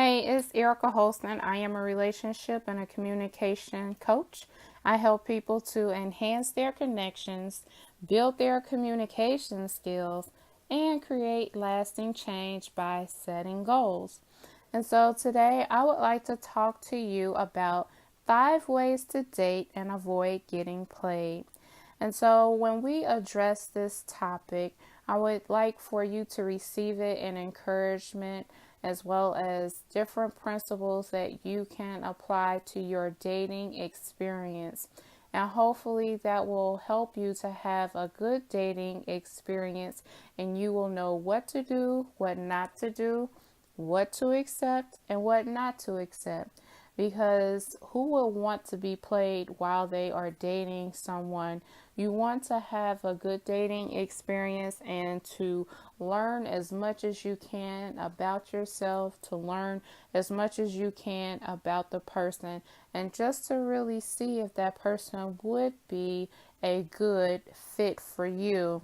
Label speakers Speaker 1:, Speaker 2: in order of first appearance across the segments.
Speaker 1: Hey, it's Erica Holston. I am a relationship and a communication coach. I help people to enhance their connections, build their communication skills, and create lasting change by setting goals. And so today I would like to talk to you about 5 ways to date and avoid getting played. And so when we address this topic, I would like for you to receive it in encouragement as well as different principles that you can apply to your dating experience. And hopefully that will help you to have a good dating experience and you will know what to do, what not to do, what to accept, and what not to accept. Because who will want to be played while they are dating someone? You want to have a good dating experience and to learn as much as you can about yourself, to learn as much as you can about the person, and just to really see if that person would be a good fit for you.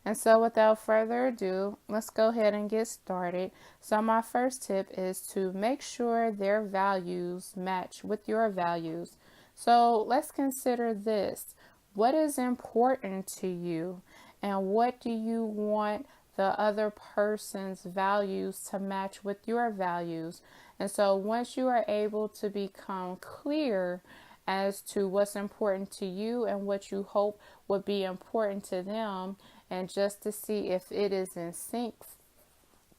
Speaker 1: And so, without further ado, let's go ahead and get started. So, my first tip is to make sure their values match with your values. So, let's consider this: what is important to you, and what do you want the other person's values to match with your values? And so, once you are able to become clear as to what's important to you and what you hope would be important to them, and just to see if it is in sync,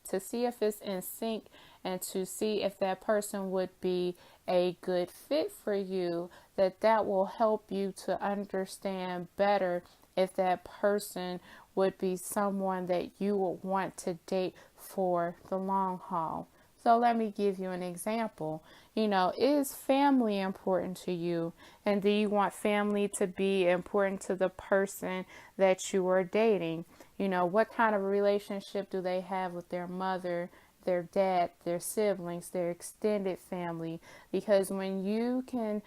Speaker 1: to see if it's in sync, and to see if that person would be a good fit for you, that will help you to understand better if that person would be someone that you would want to date for the long haul. So let me give you an example. Is family important to you? And do you want family to be important to the person that you are dating? What kind of relationship do they have with their mother, their dad, their siblings, their extended family? Because when you can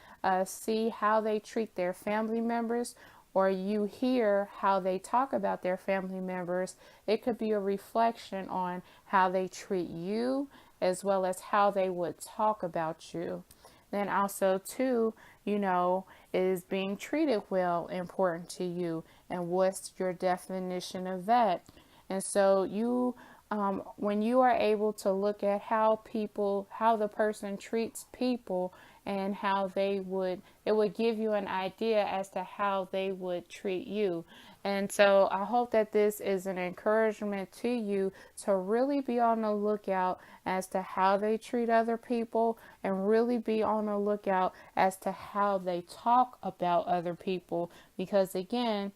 Speaker 1: see how they treat their family members, or you hear how they talk about their family members, it could be a reflection on how they treat you as well as how they would talk about you. Then also too, is being treated well important to you, and what's your definition of that? And so when you are able to look at how the person treats people, and it would give you an idea as to how they would treat you. And so I hope that this is an encouragement to you to really be on the lookout as to how they treat other people, and really be on the lookout as to how they talk about other people, because again,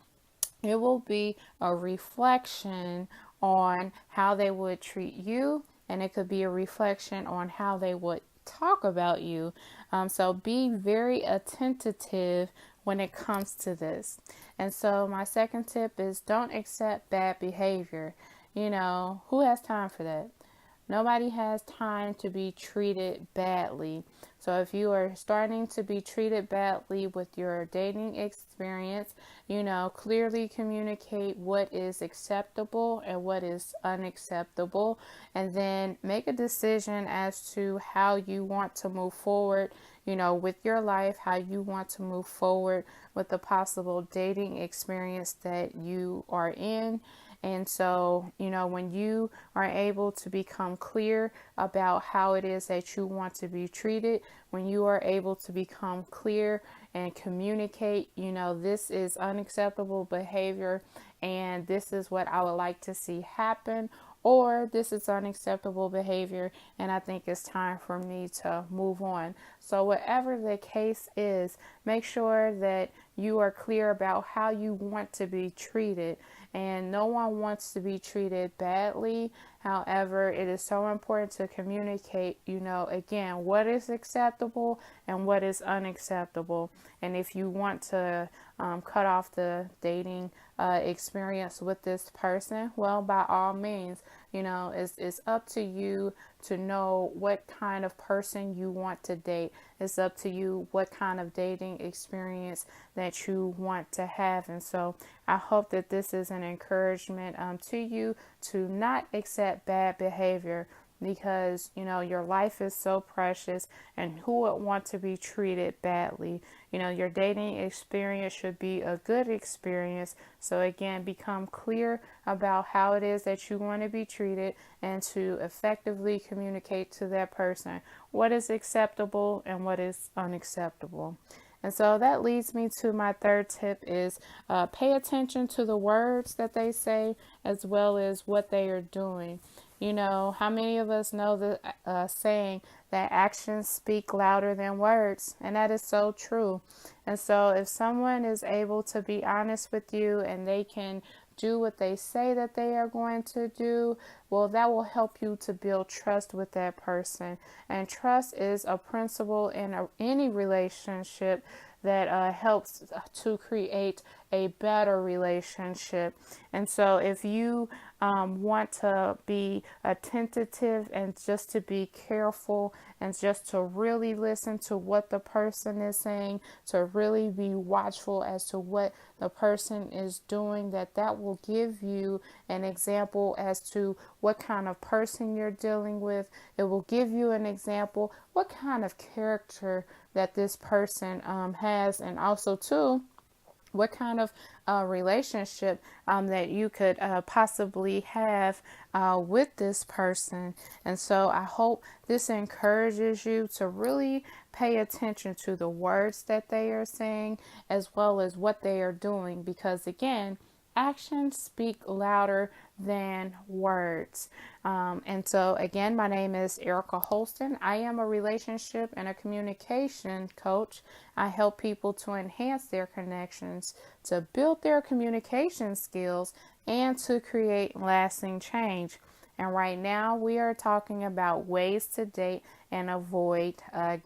Speaker 1: it will be a reflection on how they would treat you, and it could be a reflection on how they would talk about you. So be very attentive when it comes to this. And so my second tip is don't accept bad behavior. Who has time for that? Nobody has time to be treated badly. So if you are starting to be treated badly with your dating experience, clearly communicate what is acceptable and what is unacceptable, and then make a decision as to how you want to move forward, with your life, how you want to move forward with the possible dating experience that you are in. And so, when you are able to become clear about how it is that you want to be treated, when you are able to become clear and communicate, this is unacceptable behavior and this is what I would like to see happen, or this is unacceptable behavior and I think it's time for me to move on. So, whatever the case is, make sure that you are clear about how you want to be treated. And no one wants to be treated badly. However, it is so important to communicate, again, what is acceptable and what is unacceptable. And if you want to cut off the dating experience with this person, well, by all means, it's up to you to know what kind of person you want to date. It's up to you what kind of dating experience that you want to have. And so I hope that this is an encouragement to you to not accept bad behavior. because your life is so precious, and who would want to be treated badly? Your dating experience should be a good experience. So again, become clear about how it is that you want to be treated, and to effectively communicate to that person what is acceptable and what is unacceptable. And so that leads me to my third tip is pay attention to the words that they say as well as what they are doing. How many of us know the saying that actions speak louder than words? And that is so true. And so if someone is able to be honest with you and they can do what they say that they are going to do, well, that will help you to build trust with that person. And trust is a principle in any relationship that helps to create a better relationship. And so if you want to be attentive and just to be careful and just to really listen to what the person is saying, to really be watchful as to what the person is doing, that will give you an example as to what kind of person you're dealing with. It will give you an example what kind of character that this person has, and also too what kind of relationship that you could possibly have with this person. And so I hope this encourages you to really pay attention to the words that they are saying as well as what they are doing, because again, actions speak louder than words. And so, again, my name is Erica Holston. I am a relationship and a communication coach. I help people to enhance their connections, to build their communication skills, and to create lasting change. And right now, we are talking about ways to date and avoid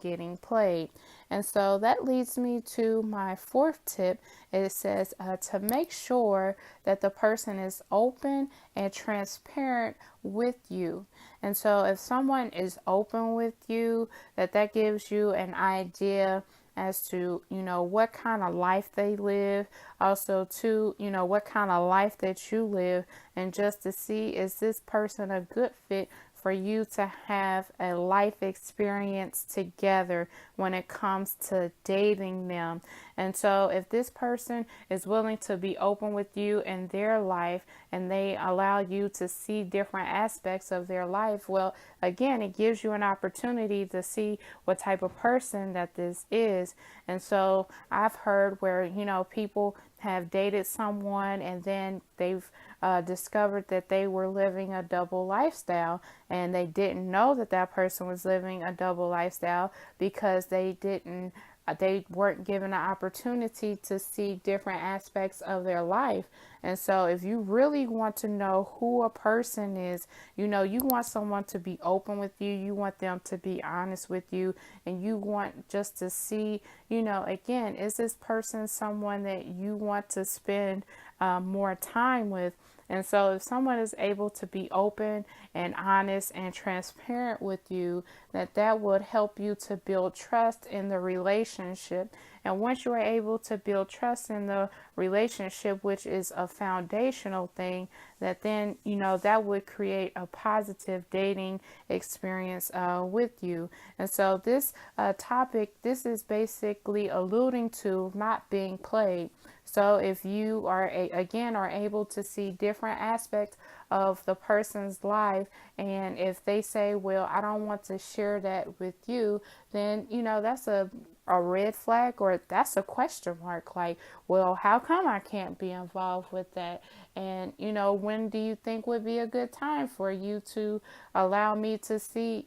Speaker 1: getting played. And so that leads me to my fourth tip. It says to make sure that the person is open and transparent with you. And so if someone is open with you, that gives you an idea as to what kind of life they live, also to what kind of life that you live, and just to see, is this person a good fit for you to have a life experience together when it comes to dating them. And so if this person is willing to be open with you in their life and they allow you to see different aspects of their life, well, again, it gives you an opportunity to see what type of person that this is. And so I've heard where, people have dated someone and then they've discovered that they were living a double lifestyle, and they didn't know that person was living a double lifestyle because they weren't given an opportunity to see different aspects of their life. And so if you really want to know who a person is, you want someone to be open with you, you want them to be honest with you, and you want just to see, again, is this person someone that you want to spend more time with? And so if someone is able to be open and honest and transparent with you, that would help you to build trust in the relationship. And once you are able to build trust in the relationship, which is a foundational thing, then that would create a positive dating experience with you. And so this topic, this is basically alluding to not being played. So if you are able to see different aspects of the person's life, and if they say, well, I don't want to share that with you, then that's a red flag, or that's a question mark. Like, well, how come I can't be involved with that? And when do you think would be a good time for you to allow me to see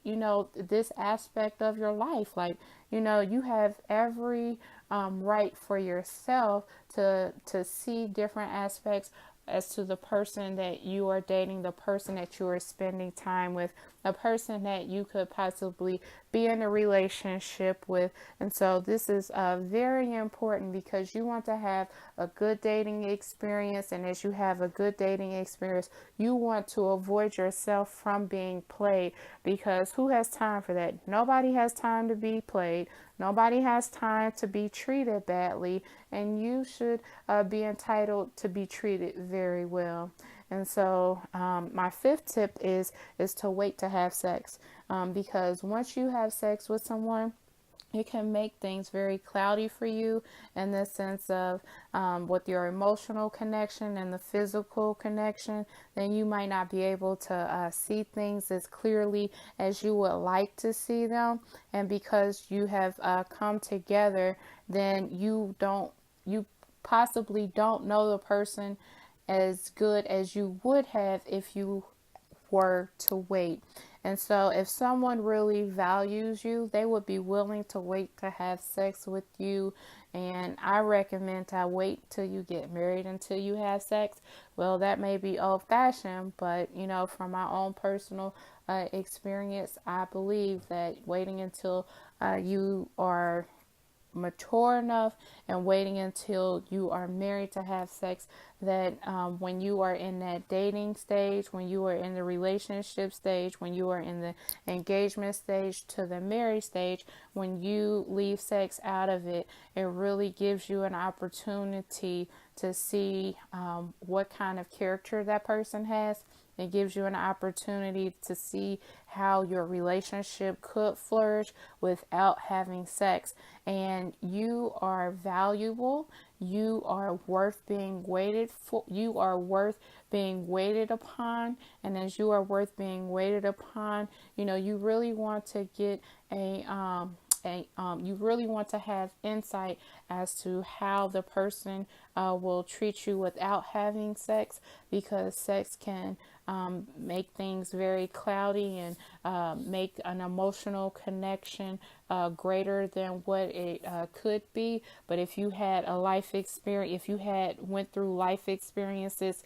Speaker 1: this aspect of your life? Like, you have every right for yourself to see different aspects as to the person that you are dating, the person that you are spending time with, a person that you could possibly be in a relationship with. And so this is very important, because you want to have a good dating experience. And as you have a good dating experience, you want to avoid yourself from being played, because who has time for that? Nobody has time to be played. Nobody has time to be treated badly, and you should be entitled to be treated very well. And so, my fifth tip is to wait to have sex, because once you have sex with someone, it can make things very cloudy for you in the sense of with your emotional connection and the physical connection, then you might not be able to see things as clearly as you would like to see them. And because you have come together, then you possibly don't know the person as good as you would have if you were to wait. And so, if someone really values you, they would be willing to wait to have sex with you. And I recommend to wait till you get married until you have sex. Well, that may be old fashioned, but from my own personal experience, I believe that waiting until you are mature enough and waiting until you are married to have sex, that when you are in that dating stage, when you are in the relationship stage, when you are in the engagement stage to the marriage stage, when you leave sex out of it, it really gives you an opportunity to see what kind of character that person has. It gives you an opportunity to see how your relationship could flourish without having sex. And you are valuable. You are worth being waited for. You are worth being waited upon. And as you are worth being waited upon, you really want to get you really want to have insight as to how the person will treat you without having sex, because sex can make things very cloudy and make an emotional connection greater than what it could be. But if you had a life experience, if you had went through life experiences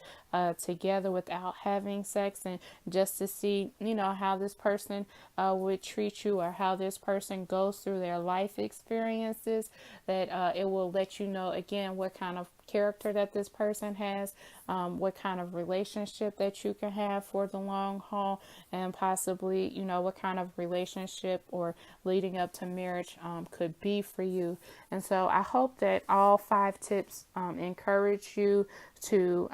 Speaker 1: together without having sex, and just to see, how this person would treat you, or how this person goes through their life experiences, that it will let you know again what kind of character that this person has, what kind of relationship that you can have for the long haul, and possibly, what kind of relationship or leading up to marriage could be for you. And so I hope that all 5 tips encourage you to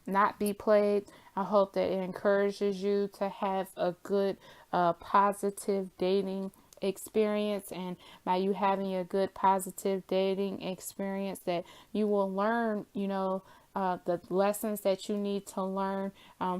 Speaker 1: not be plagued. I hope that it encourages you to have a good, positive dating experience, and by you having a good positive dating experience, that you will learn the lessons that you need to learn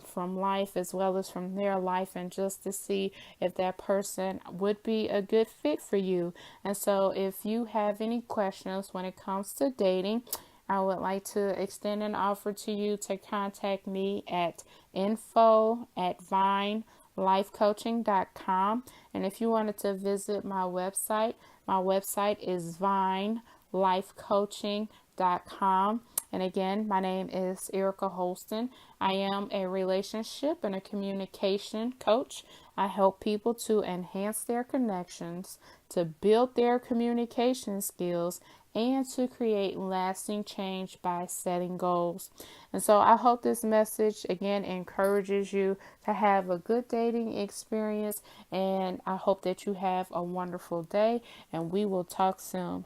Speaker 1: from life as well as from their life, and just to see if that person would be a good fit for you. And so if you have any questions when it comes to dating, I would like to extend an offer to you to contact me at info@vinelifecoaching.com. And if you wanted to visit my website is vinelifecoaching.com. And again, my name is Erica Holston. I am a relationship and a communication coach. I help people to enhance their connections, to build their communication skills, and to create lasting change by setting goals. And so I hope this message again encourages you to have a good dating experience, and I hope that you have a wonderful day, and we will talk soon.